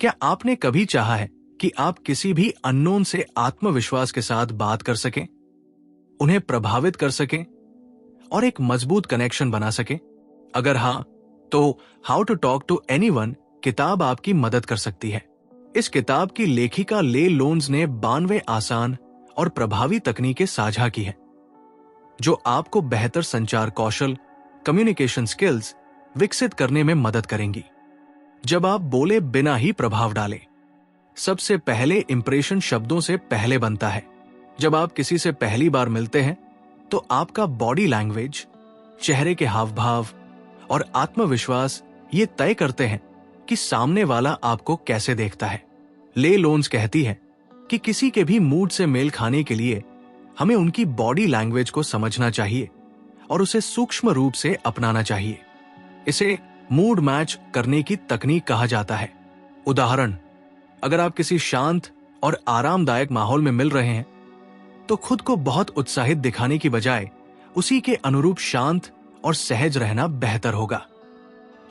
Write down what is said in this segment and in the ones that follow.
क्या आपने कभी चाहा है कि आप किसी भी अननोन से आत्मविश्वास के साथ बात कर सकें, उन्हें प्रभावित कर सकें और एक मजबूत कनेक्शन बना सकें? अगर हां, तो how to talk to anyone किताब आपकी मदद कर सकती है। इस किताब की लेखिका ले लोन्स ने 92 आसान और प्रभावी तकनीकें साझा की हैं, जो आपको बेहतर संचार कौशल, कम्युनिकेशन स्किल्स विकसित करने में मदद करेंगी। जब आप बोले बिना ही प्रभाव डालें। सबसे पहले इंप्रेशन शब्दों से पहले बनता है। जब आप किसी से पहली बार मिलते हैं तो आपका बॉडी लैंग्वेज, चेहरे के हाव भाव और आत्मविश्वास ये तय करते हैं कि सामने वाला आपको कैसे देखता है। ले लोन्स कहती है कि किसी के भी मूड से मेल खाने के लिए हमें उनकी बॉडी लैंग्वेज को समझना चाहिए और उसे सूक्ष्म रूप से अपनाना चाहिए। इसे मूड मैच करने की तकनीक कहा जाता है। उदाहरण, अगर आप किसी शांत और आरामदायक माहौल में मिल रहे हैं तो खुद को बहुत उत्साहित दिखाने की बजाय उसी के अनुरूप शांत और सहज रहना बेहतर होगा।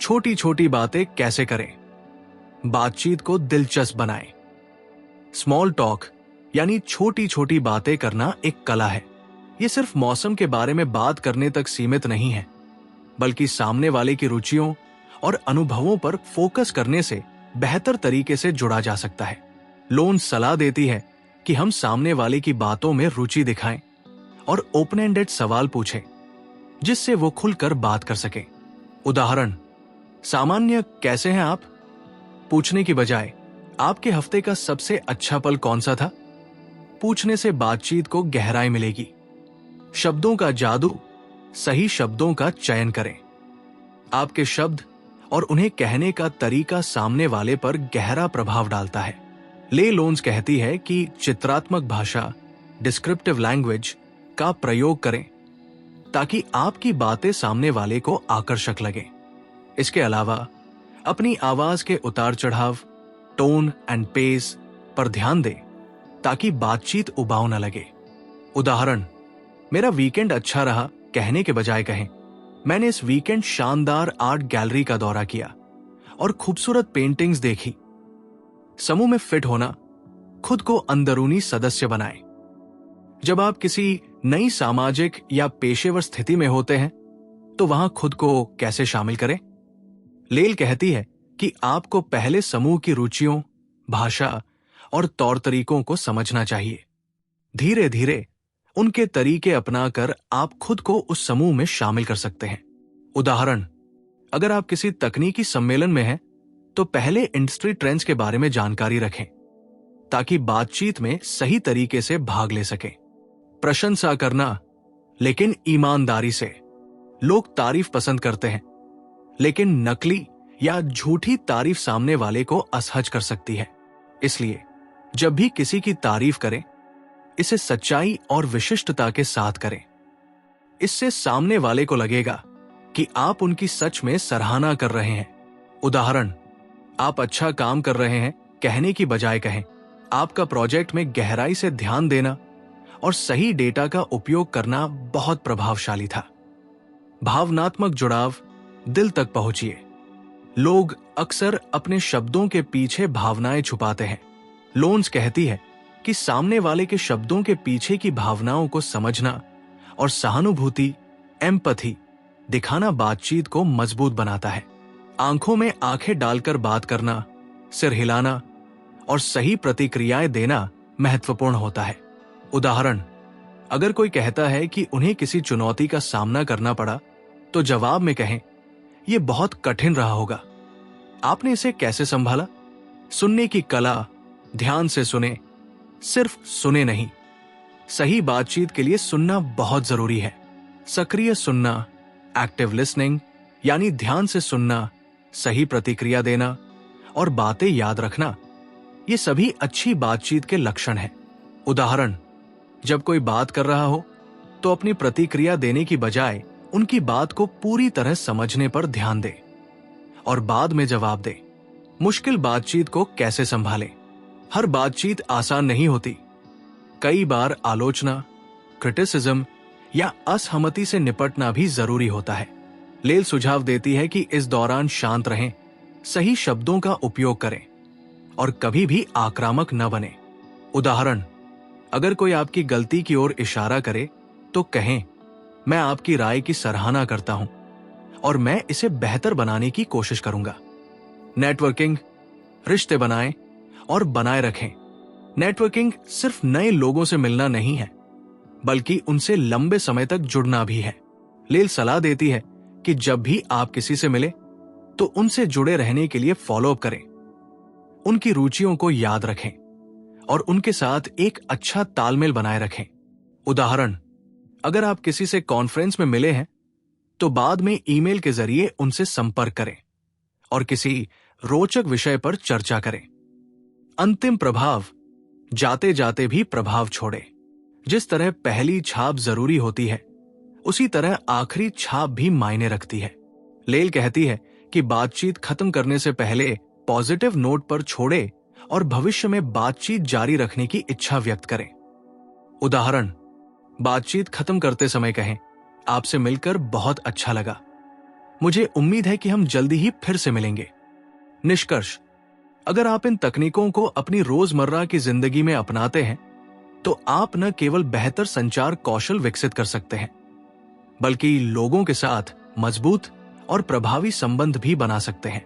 छोटी छोटी बातें कैसे करें? बातचीत को दिलचस्प बनाएं। स्मॉल टॉक यानी छोटी छोटी बातें करना एक कला है। यह सिर्फ मौसम के बारे में बात करने तक सीमित नहीं है, बल्कि सामने वाले की रुचियों और अनुभवों पर फोकस करने से बेहतर तरीके से जुड़ा जा सकता है। लोन्स सलाह देती है कि हम सामने वाले की बातों में रुचि दिखाएं और ओपन एंडेड सवाल पूछें, जिससे वो खुलकर बात कर सके। उदाहरण, सामान्य कैसे हैं आप पूछने की बजाय आपके हफ्ते का सबसे अच्छा पल कौन सा था पूछने से बातचीत को गहराई मिलेगी। शब्दों का जादू, सही शब्दों का चयन करें। आपके शब्द और उन्हें कहने का तरीका सामने वाले पर गहरा प्रभाव डालता है। ले लोन्स कहती है कि चित्रात्मक भाषा, डिस्क्रिप्टिव लैंग्वेज का प्रयोग करें ताकि आपकी बातें सामने वाले को आकर्षक लगें। इसके अलावा अपनी आवाज के उतार चढ़ाव, टोन एंड पेस पर ध्यान दें ताकि बातचीत उबाऊ न लगे। उदाहरण, मेरा वीकेंड अच्छा रहा कहने के बजाय कहें, मैंने इस वीकेंड शानदार आर्ट गैलरी का दौरा किया और खूबसूरत पेंटिंग्स देखी। समूह में फिट होना, खुद को अंदरूनी सदस्य बनाएं। जब आप किसी नई सामाजिक या पेशेवर स्थिति में होते हैं तो वहां खुद को कैसे शामिल करें? लेल कहती है कि आपको पहले समूह की रुचियों, भाषा और तौर तरीकों को समझना चाहिए। धीरे धीरे उनके तरीके अपनाकर आप खुद को उस समूह में शामिल कर सकते हैं। उदाहरण, अगर आप किसी तकनीकी सम्मेलन में हैं तो पहले इंडस्ट्री ट्रेंड्स के बारे में जानकारी रखें ताकि बातचीत में सही तरीके से भाग ले सकें। प्रशंसा करना, लेकिन ईमानदारी से। लोग तारीफ पसंद करते हैं, लेकिन नकली या झूठी तारीफ सामने वाले को असहज कर सकती है। इसलिए जब भी किसी की तारीफ करें, इसे सच्चाई और विशिष्टता के साथ करें। इससे सामने वाले को लगेगा कि आप उनकी सच में सराहना कर रहे हैं। उदाहरण, आप अच्छा काम कर रहे हैं कहने की बजाय कहें, आपका प्रोजेक्ट में गहराई से ध्यान देना और सही डेटा का उपयोग करना बहुत प्रभावशाली था। भावनात्मक जुड़ाव, दिल तक पहुंचिए। लोग अक्सर अपने शब्दों के पीछे भावनाएं छुपाते हैं। लोन्स कहती है कि सामने वाले के शब्दों के पीछे की भावनाओं को समझना और सहानुभूति, एम्पैथी दिखाना बातचीत को मजबूत बनाता है। आंखों में आंखें डालकर बात करना, सिर हिलाना और सही प्रतिक्रियाएं देना महत्वपूर्ण होता है। उदाहरण, अगर कोई कहता है कि उन्हें किसी चुनौती का सामना करना पड़ा तो जवाब में कहें, यह बहुत कठिन रहा होगा, आपने इसे कैसे संभाला? सुनने की कला, ध्यान से सुने, सिर्फ सुने नहीं। सही बातचीत के लिए सुनना बहुत जरूरी है। सक्रिय सुनना, एक्टिव लिसनिंग यानी ध्यान से सुनना, सही प्रतिक्रिया देना और बातें याद रखना, ये सभी अच्छी बातचीत के लक्षण हैं। उदाहरण, जब कोई बात कर रहा हो तो अपनी प्रतिक्रिया देने की बजाय उनकी बात को पूरी तरह समझने पर ध्यान दें और बाद में जवाब दें। मुश्किल बातचीत को कैसे संभालें? हर बातचीत आसान नहीं होती। कई बार आलोचना, क्रिटिसिज्म या असहमति से निपटना भी जरूरी होता है। लेल सुझाव देती है कि इस दौरान शांत रहें, सही शब्दों का उपयोग करें और कभी भी आक्रामक न बने। उदाहरण, अगर कोई आपकी गलती की ओर इशारा करे तो कहें, मैं आपकी राय की सराहना करता हूं और मैं इसे बेहतर बनाने की कोशिश करूंगा। नेटवर्किंग, रिश्ते बनाएं और बनाए रखें। नेटवर्किंग सिर्फ नए लोगों से मिलना नहीं है, बल्कि उनसे लंबे समय तक जुड़ना भी है। लेल सलाह देती है कि जब भी आप किसी से मिले तो उनसे जुड़े रहने के लिए फॉलो अप करें, उनकी रुचियों को याद रखें और उनके साथ एक अच्छा तालमेल बनाए रखें। उदाहरण, अगर आप किसी से कॉन्फ्रेंस में मिले हैं तो बाद में ईमेल के जरिए उनसे संपर्क करें और किसी रोचक विषय पर चर्चा करें। अंतिम प्रभाव, जाते जाते भी प्रभाव छोड़े। जिस तरह पहली छाप जरूरी होती है, उसी तरह आखिरी छाप भी मायने रखती है। लेल कहती है कि बातचीत खत्म करने से पहले पॉजिटिव नोट पर छोड़े और भविष्य में बातचीत जारी रखने की इच्छा व्यक्त करें। उदाहरण, बातचीत खत्म करते समय कहें, आपसे मिलकर बहुत अच्छा लगा। मुझे उम्मीद है कि हम जल्दी ही फिर से मिलेंगे। निष्कर्ष, अगर आप इन तकनीकों को अपनी रोजमर्रा की जिंदगी में अपनाते हैं तो आप न केवल बेहतर संचार कौशल विकसित कर सकते हैं, बल्कि लोगों के साथ मजबूत और प्रभावी संबंध भी बना सकते हैं।